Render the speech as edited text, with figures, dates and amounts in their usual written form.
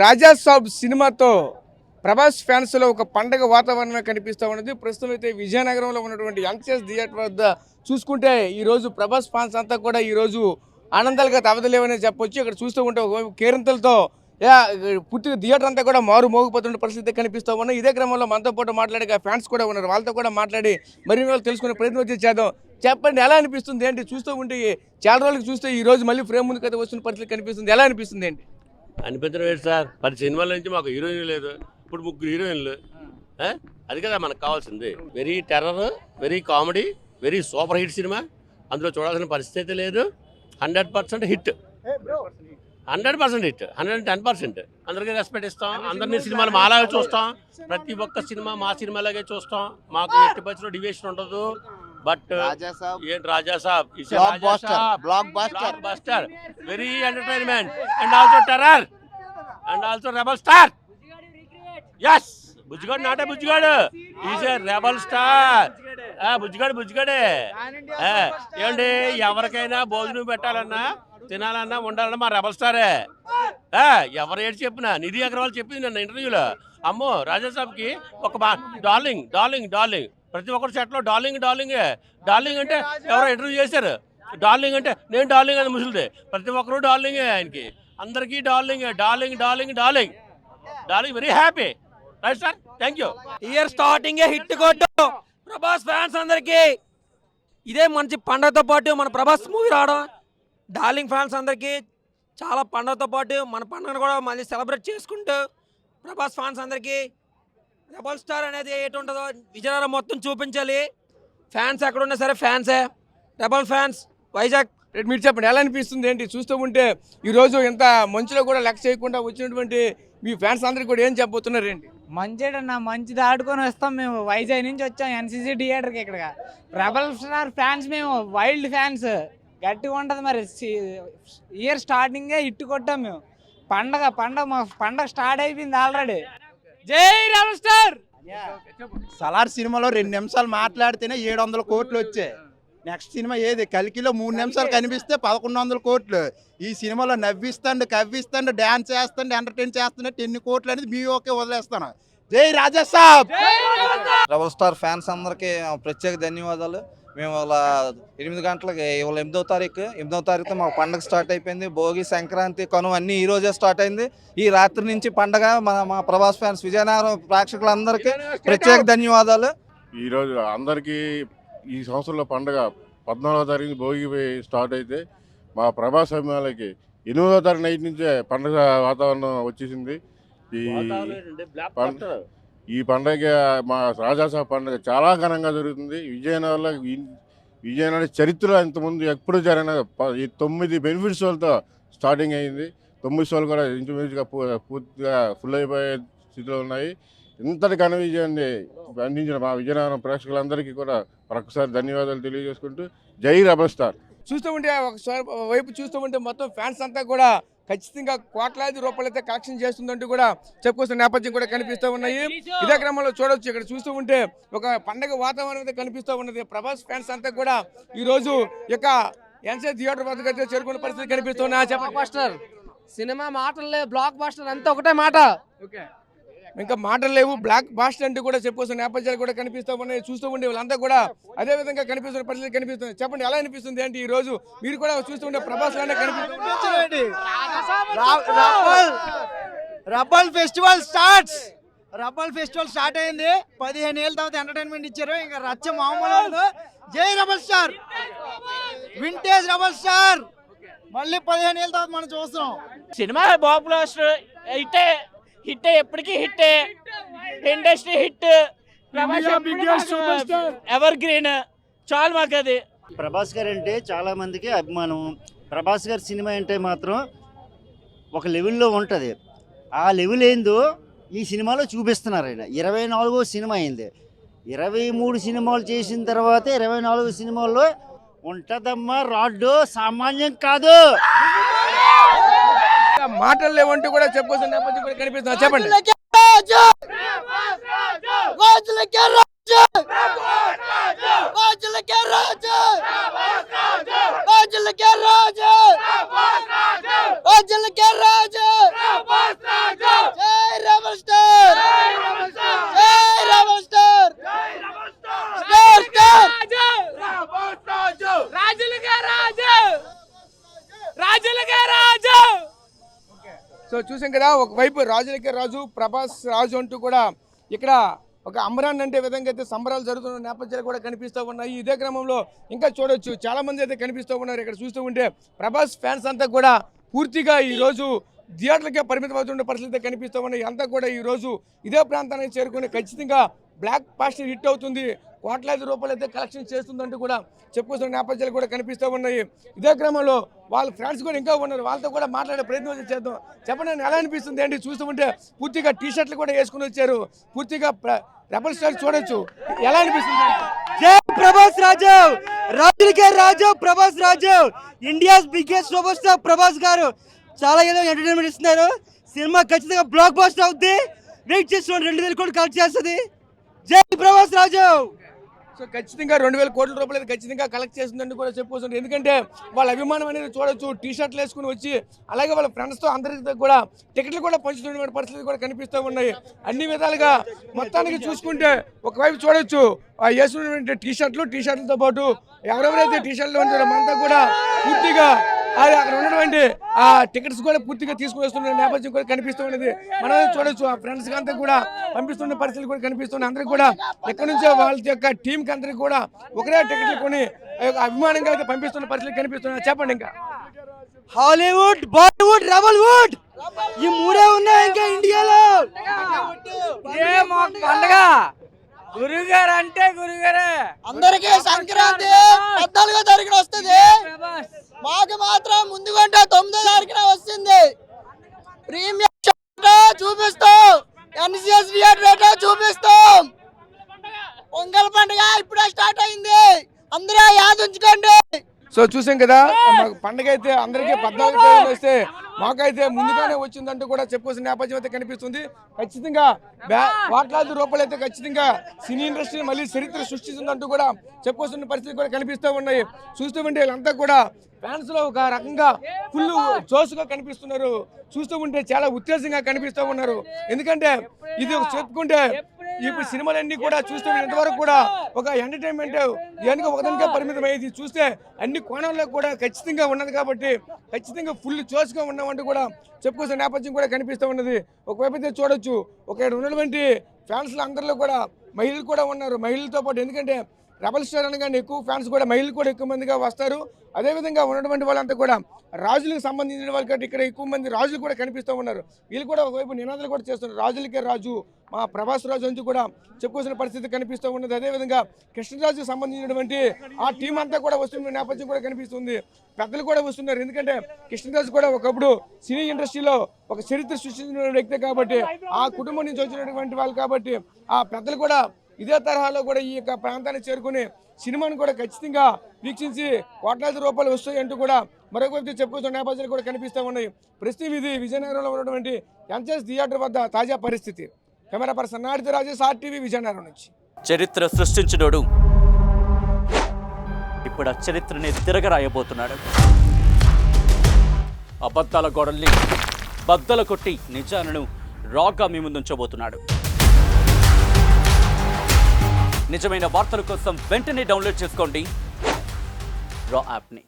రాజా సాబ్ సినిమాతో ప్రభాస్ ఫ్యాన్స్లో ఒక పండగ వాతావరణం కనిపిస్తూ ఉన్నది. ప్రస్తుతం అయితే విజయనగరంలో ఉన్నటువంటి యంగ్స్టర్స్ థియేటర్ వద్ద చూసుకుంటే ఈరోజు ప్రభాస్ ఫ్యాన్స్ అంతా కూడా ఈరోజు ఆనందాలుగా తవదలేవనే చెప్పొచ్చు. ఇక్కడ చూస్తూ ఉంటే కేరింతలతో పూర్తిగా థియేటర్ అంతా కూడా మారు మోగిపోతున్న పరిస్థితి కనిపిస్తూ ఉన్నాయి. ఇదే క్రమంలో మనతో పాటు మాట్లాడే ఫ్యాన్స్ కూడా ఉన్నారు. వాళ్ళతో కూడా మాట్లాడి మరిన్ని వాళ్ళు తెలుసుకునే ప్రయత్నం చేద్దాం. చెప్పండి, ఎలా అనిపిస్తుంది ఏంటి? చూస్తూ ఉంటే చాలా రోజులకు చూస్తే ఈ రోజు మళ్ళీ ఫ్రేమ్ ముందుకు అయితే వస్తున్న పరిస్థితి కనిపిస్తుంది. ఎలా అనిపిస్తుంది ఏంటి? అనిపించడం ఏంటి సార్? 10 సినిమాల నుంచి మాకు హీరోయిన్ లేదు, ఇప్పుడు 3 హీరోయిన్లు. అది కదా మనకు కావాల్సింది. Very terror, very comedy, very super hit cinema. అందులో చూడాల్సిన పరిస్థితి లేదు. 100% హిట్, 100% హిట్, 110%. అందరికీ రెస్పెక్ట్ ఇస్తాం. అందరినీ సినిమాలు మాలాగే చూస్తాం. ప్రతి ఒక్క సినిమా మా సినిమాలాగే చూస్తాం. మాకు ఎట్టి పరిస్థితుల్లో డివియేషన్ ఉండదు. బట్ ఏంటి Raja Saab, blockbuster, very entertainment and also terror and also rebel star. Yes, Bujjigadu నాటే Bujjigadu, is a rebel star. బుజ్జిగాడే. ఏమండి, ఎవరికైనా భోజనం పెట్టాలన్నా తినాలన్నా ఉండాలన్నా మా రెబల్ స్టారే. ఎవరు ఏంటి చెప్పినా, నిధి అగర్వాల్ చెప్పింది నన్ను ఇంటర్వ్యూలో. అమ్మో, రాజా సాబ్కి ఒక డార్లింగ్ డార్లింగ్ డార్లింగ్, ప్రతి ఒక్కరి సెట్లో డార్లింగ్ అంటే ఎవరో ఇంటర్వ్యూ చేశారు. డార్లింగ్ అంటే నేను డార్లింగ్ అని ముసలిదే. ప్రతి ఒక్కరు డార్లింగే ఆయనకి. అందరికీ darling. Very happy. Right sir, thank you. Year starting hit కొట్టు ప్రభాస్ ఫ్యాన్స్ అందరికి. ఇదే మంచి పండగతో పాటు మన ప్రభాస్ మూవీ రావడం, డార్లింగ్ ఫ్యాన్స్ అందరికి చాలా పండగతో పాటు మన పండుగను కూడా మళ్ళీ సెలబ్రేట్ చేసుకుంటూ ప్రభాస్ ఫ్యాన్స్ అందరికి రెబల్ స్టార్ అనేది ఏటి ఉంటుందో విజయనగరం మొత్తం చూపించాలి. ఫ్యాన్స్ ఎక్కడున్నా సరే ఫ్యాన్సే, రెబల్ ఫ్యాన్స్ వైజాగ్. మీరు చెప్పండి, ఎలా అనిపిస్తుంది ఏంటి? చూస్తూ ఉంటే ఈరోజు ఎంత మంచిలో కూడా లెక్క చేయకుండా వచ్చినటువంటి మీ ఫ్యాన్స్ అందరికీ కూడా ఏం చెప్పబోతున్నారు ఏంటి? మంచిదన్న, మంచిది ఆడుకొని వస్తాం. మేము వైజాగ్ నుంచి వచ్చాం ఎన్సీసీ థియేటర్కి. ఇక్కడ రెబల్ స్టార్ ఫ్యాన్స్, మేము వైల్డ్ ఫ్యాన్స్. గట్టిగా ఉంటుంది. మరి ఇయర్ స్టార్టింగే హిట్ కొట్టాం మేము. పండగ స్టార్ట్ అయిపోయింది ఆల్రెడీ. జై రెబల్ స్టార్. సలార్ సినిమాలో 2 నిమిషాలు మాట్లాడితేనే 700 కోట్లు వచ్చాయి. నెక్స్ట్ సినిమా ఏది? కల్కిలో 3 నిమిషాలు కనిపిస్తే 1100 కోట్లు. ఈ సినిమాలో నవ్విస్తాండు, కవ్విస్తాండు, డ్యాన్స్ చేస్తాండు, ఎంటర్టైన్ చేస్తున్నట్టు ఎన్ని కోట్లు అనేది మీ ఓకే వదిలేస్తాను. జై రాజా సాబ్. రెబల్ స్టార్ ఫ్యాన్స్ అందరికీ ప్రత్యేక ధన్యవాదాలు. మేము ఇవాళ 8 గంటలకి, ఇవాళ 8వ తారీఖుతో మాకు పండుగ స్టార్ట్ అయిపోయింది. భోగి, సంక్రాంతి, కనుమ అన్నీ ఈ రోజే స్టార్ట్ అయింది. ఈ రాత్రి నుంచి పండగ మా ప్రభాస్ ఫ్యాన్స్ విజయనగరం ప్రేక్షకులందరికీ ప్రత్యేక ధన్యవాదాలు. ఈరోజు అందరికీ ఈ సంవత్సరంలో పండుగ 14వ తారీఖు భోగి స్టార్ట్ అయితే మా ప్రభాస్ అభిమానులకి 8వ తారీఖు నైట్ నుంచే పండుగ వాతావరణం వచ్చేసింది. ఈ పండుగ మా రాజాసాబ్ పండుగ చాలా ఘనంగా జరుగుతుంది. విజయనగర చరిత్రలో ఇంతకుముందు ఎప్పుడు జరిగిన 9 బెనిఫిట్ షోలతో స్టార్టింగ్ అయింది. 9 షోలు కూడా ఇంచుమించుగా పూర్తిగా ఫుల్ అయిపోయే స్థితిలో ఉన్నాయి. ఇంతటి ఘన విజయాన్ని అందించిన మా విజయనగరం ప్రేక్షకులందరికీ కూడా మరొకసారి ధన్యవాదాలు తెలియజేసుకుంటూ జై రెబల్ స్టార్. చూస్తూ ఉంటే ఒకసారి వైపు చూస్తూ ఉంటే మొత్తం ఫ్యాన్స్ అంతా కూడా ఖచ్చితంగా కోట్లాది రూపాయలు అయితే కలెక్షన్ చేస్తుందంటూ కూడా చెప్పుకొస్తున్న నేపథ్యం కూడా కనిపిస్తూ ఉన్నాయి. ఇదే క్రమంలో చూడవచ్చు, ఇక్కడ చూస్తూ ఉంటే ఒక పండగ వాతావరణం అయితే కనిపిస్తూ ఉన్నది. ప్రభాస్ ఫ్యాన్స్ అంతా కూడా ఈరోజు ఇక ఎన్సీ థియేటర్ వద్దకు అయితే చేరుకునే పరిస్థితి కనిపిస్తున్నాయి. చెప్పండి, సినిమా మాటలు లేవు, బ్లాక్ బాస్టర్ అంతా ఒకటే మాట. ఓకే, ఇంకా మాటలు లేవు, బ్లాక్ బాస్టర్ అంటూ కూడా చెప్పుకొస్తున్న నేపథ్యాలు కూడా కనిపిస్తూ ఉన్నాయి. చూస్తూ ఉండే వాళ్ళంతా కూడా అదే విధంగా కనిపిస్తున్న పరిస్థితి కనిపిస్తుంది. చెప్పండి, ఎలా అనిపిస్తుంది ఏంటి? ఈ రోజు మీరు కూడా చూస్తుంటే ప్రభాస్ లానే కనిపిస్తుంది. రబ్బల్ ఫెస్టివల్ స్టార్ట్ అయింది. 15 ఏళ్ళ తర్వాత ఎంటర్టైన్మెంట్ ఇచ్చారు. ఇంకా రచ్చ మామూలు. జై rebel star, vintage rebel star. మళ్ళీ 15 ఏళ్ళ తర్వాత మనం చూస్తున్నాం. సినిమా బాబు హిట్ ఎప్పటికీ hit, industry hit, ever green. చాలు మాకు అది. ప్రభాస్ గారు అంటే చాలా మందికి అభిమానం. ప్రభాస్ గారి సినిమా అంటే మాత్రం ఒక లెవెల్లో ఉంటుంది. ఆ లెవెల్ ఏందో ఈ సినిమాలో చూపిస్తున్నారు. ఆయన 24వ సినిమా అయింది. 23 సినిమాలు చేసిన తర్వాత 24వ సినిమాల్లో ఉంటదమ్మా రాడ్డు, సామాన్యం కాదు. మాటలు లేవంటూ కూడా చెప్పుకోవాల్సిన నేపథ్యం కూడా కనిపిస్తుంది. చెప్పండి. రాజు చూసాం కదా, ఒకవైపు రాజులకే రాజు ప్రభాస్ రాజు అంటూ కూడా ఇక్కడ ఒక అమరాన్ అంటే విధంగా అయితే సంబరాలు జరుగుతున్న నేపథ్యాలు కూడా కనిపిస్తూ ఉన్నాయి. ఇదే క్రమంలో ఇంకా చూడొచ్చు చాలా మంది అయితే కనిపిస్తూ ఉన్నారు. ఇక్కడ చూస్తూ ఉంటే ప్రభాస్ ఫ్యాన్స్ అంతా కూడా పూర్తిగా ఈరోజు థియేటర్లకే పరిమితం అవుతున్న పరిస్థితి కనిపిస్తూ ఉన్నాయి. అంతా కూడా ఈరోజు ఇదే ప్రాంతానికి చేరుకుని ఖచ్చితంగా బ్లాక్ బాస్టర్ హిట్ అవుతుంది, కోట్లాది రూపాయలు అయితే కలెక్షన్ చేస్తుందంటూ కూడా చెప్పుకొస్తున్న నేపథ్యాలు కూడా కనిపిస్తూ ఉన్నాయి. ఇదే క్రమంలో వాళ్ళ ఫ్రెండ్స్ కూడా ఇంకా ఉన్నారు, వాళ్ళతో కూడా మాట్లాడే ప్రయత్నం చేద్దాం. చెప్పండి, ఎలా అనిపిస్తుంది అండి? చూస్తూ ఉంటే పూర్తిగా టీ షర్ట్లు కూడా వేసుకుని వచ్చారు, పూర్తిగా రెబల్ స్టార్ చూడొచ్చు, ఎలా అనిపిస్తుంది? జై ప్రభాస్ రాజు, రాజులకే Raju Prabhas Raju, India's biggest super star Prabhas garu చాలా ఏదో ఎంటర్టైన్మెంట్ ఇస్తున్నారు. సినిమా ఖచ్చితంగా బ్లాక్ బాస్టర్ అవుద్ది, వెయిట్ చేస్తున్నాం, 2000 కోట్లు కలెక్ట్ చేస్తుంది. జై ప్రభాస్ రాజు. సో ఖచ్చితంగా 2000 కోట్ల రూపాయలు అయితే ఖచ్చితంగా కలెక్ట్ చేస్తుందని కూడా చెప్పుకోవచ్చు. ఎందుకంటే వాళ్ళ అభిమానం అనేది చూడొచ్చు, టీ షర్ట్లు వేసుకుని వచ్చి, అలాగే వాళ్ళ ఫ్రెండ్స్తో అందరికీ కూడా టికెట్లు కూడా పంచుతున్న పరిస్థితి కూడా కనిపిస్తూ ఉన్నాయి. అన్ని విధాలుగా మొత్తానికి చూసుకుంటే ఒకవైపు చూడొచ్చు వేసుకున్నటువంటి టీ షర్ట్లతో పాటు ఎవరెవరైతే టీ షర్ట్లు ఉంటారో మనతో కూడా పూర్తిగా అక్కడ ఉన్నటువంటి ఆ టికెట్స్ కూడా పూర్తిగా తీసుకుని వస్తున్న నేపథ్యం కూడా కనిపిస్తూ ఉన్నది. మనం చూడొచ్చు ఆ ఫ్రెండ్స్ అంతా కూడా పంపిస్తున్న పరిస్థితులు కూడా కనిపిస్తున్నాయి. అందరికీ కూడా ఎక్కడి నుంచో వాళ్ళ యొక్క టీంకి అందరికీ కూడా ఒకరే టికెట్లు కొని అభిమానంగా అయితే పంపిస్తున్న పరిస్థితులు కనిపిస్తున్నాయి. చెప్పండి, ఇంకా హాలీవుడ్, బాలీవుడ్, రెబల్వుడ్ ఈ మూడే ఉన్నాయి ఇంకా ఇండియాలో. పండుగ గురుగారు అంటే గురుగారే. అందరికీ సంక్రాంతి 14వ తారీఖున వస్తుంది, మాకు మాత్రం ముందుకంటే 9వ తారీఖున వస్తుంది. ప్రీమియం చూపిస్తాం, ఎన్సిఎస్ థియేటర్ చూపిస్తాం. పొంగల్ పండుగ ఇప్పుడే స్టార్ట్ అయింది, అందరూ యాద ఉంచుకోండి. సో చూసాం కదా, మాకు పండుగ అయితే అందరికీ 14 పేర్లు వస్తే మాకైతే ముందుగానే వచ్చిందంటూ కూడా చెప్పుకోవాల్సిన నేపథ్యం అయితే కనిపిస్తుంది. ఖచ్చితంగా కోట్లాది రూపాయలు అయితే ఖచ్చితంగా సినీ ఇండస్ట్రీ మళ్ళీ చరిత్ర సృష్టిస్తుందంటూ కూడా చెప్పుకోవాల్సిన పరిస్థితి కూడా కనిపిస్తూ ఉన్నాయి. చూస్తూ ఉంటే వీళ్ళంతా కూడా ఫ్యాన్స్ లో ఒక రకంగా ఫుల్ జోష్గా కనిపిస్తున్నారు. చూస్తూ ఉంటే చాలా ఉత్తేజంగా కనిపిస్తూ ఉన్నారు. ఎందుకంటే ఇది చెప్పుకుంటే ఇప్పుడు సినిమాలన్నీ కూడా చూస్తే ఇంతవరకు కూడా ఒక ఎంటర్టైన్మెంట్ దేనికి ఒకదానికే పరిమితం అయ్యేది. చూస్తే అన్ని కోణాల్లో కూడా ఖచ్చితంగా ఉన్నది కాబట్టి ఖచ్చితంగా ఫుల్ జోష్గా ఉన్నామంటూ కూడా చెప్పుకోవాల్సిన నేపథ్యం కూడా కనిపిస్తూ ఉన్నది. ఒకవైపు అయితే చూడొచ్చు, ఒక ఉన్నటువంటి ఫ్యాన్స్లో అందరిలో కూడా మహిళలు కూడా ఉన్నారు. మహిళలతో పాటు ఎందుకంటే రెబల్ స్టార్ అనగానే ఎక్కువ ఫ్యాన్స్ కూడా మహిళలు కూడా ఎక్కువ మందిగా వస్తారు. అదేవిధంగా ఉన్నటువంటి వాళ్ళంతా కూడా రాజులకు సంబంధించిన వాళ్ళు కాబట్టి ఇక్కడ ఎక్కువ మంది రాజులు కూడా కనిపిస్తూ ఉన్నారు. వీళ్ళు కూడా ఒకవైపు నినాదాలు కూడా చేస్తున్నారు, రాజులకే రాజు మా ప్రభాస్ రాజు అంటూ కూడా చెప్పుకోవాల్సిన పరిస్థితి కనిపిస్తూ ఉన్నది. అదేవిధంగా కృష్ణరాజుకు సంబంధించినటువంటి ఆ టీం అంతా కూడా వస్తున్న నేపథ్యం కూడా కనిపిస్తుంది. పెద్దలు కూడా వస్తున్నారు, ఎందుకంటే కృష్ణరాజు కూడా ఒకప్పుడు సినీ ఇండస్ట్రీలో ఒక చరిత్ర సృష్టించిన వ్యక్తి కాబట్టి, ఆ కుటుంబం నుంచి వచ్చినటువంటి వాళ్ళు కాబట్టి ఆ పెద్దలు కూడా ఇదే తరహాలో కూడా ఈ యొక్క ప్రాంతానికి చేరుకుని సినిమాను కూడా ఖచ్చితంగా వీక్షించి కోట్లాది రూపాయలు వస్తాయి అంటూ కూడా మరొక వ్యక్తి చెప్పుకున్న నేపథ్యాలు కూడా కనిపిస్తూ ఉన్నాయి. ప్రస్తుతం ఇది విజయనగరంలో ఉన్నటువంటి ఎన్సిఎస్ థియేటర్ వద్ద తాజా పరిస్థితి. కెమెరా పర్సన్ నాడితే రాజేష్, RTV, విజయనగరం నుంచి. చరిత్ర సృష్టించినోడు ఇప్పుడు ఆ చరిత్రని తిరగరాయబోతున్నాడు. అబద్ధాల గోడల్ని బద్దలు కొట్టి నిజాలను రాగా మీ ముందుంచబోతున్నాడు. నిజమైన వార్తల కోసం వెంటనే డౌన్లోడ్ చేసుకోండి రా యాప్ని.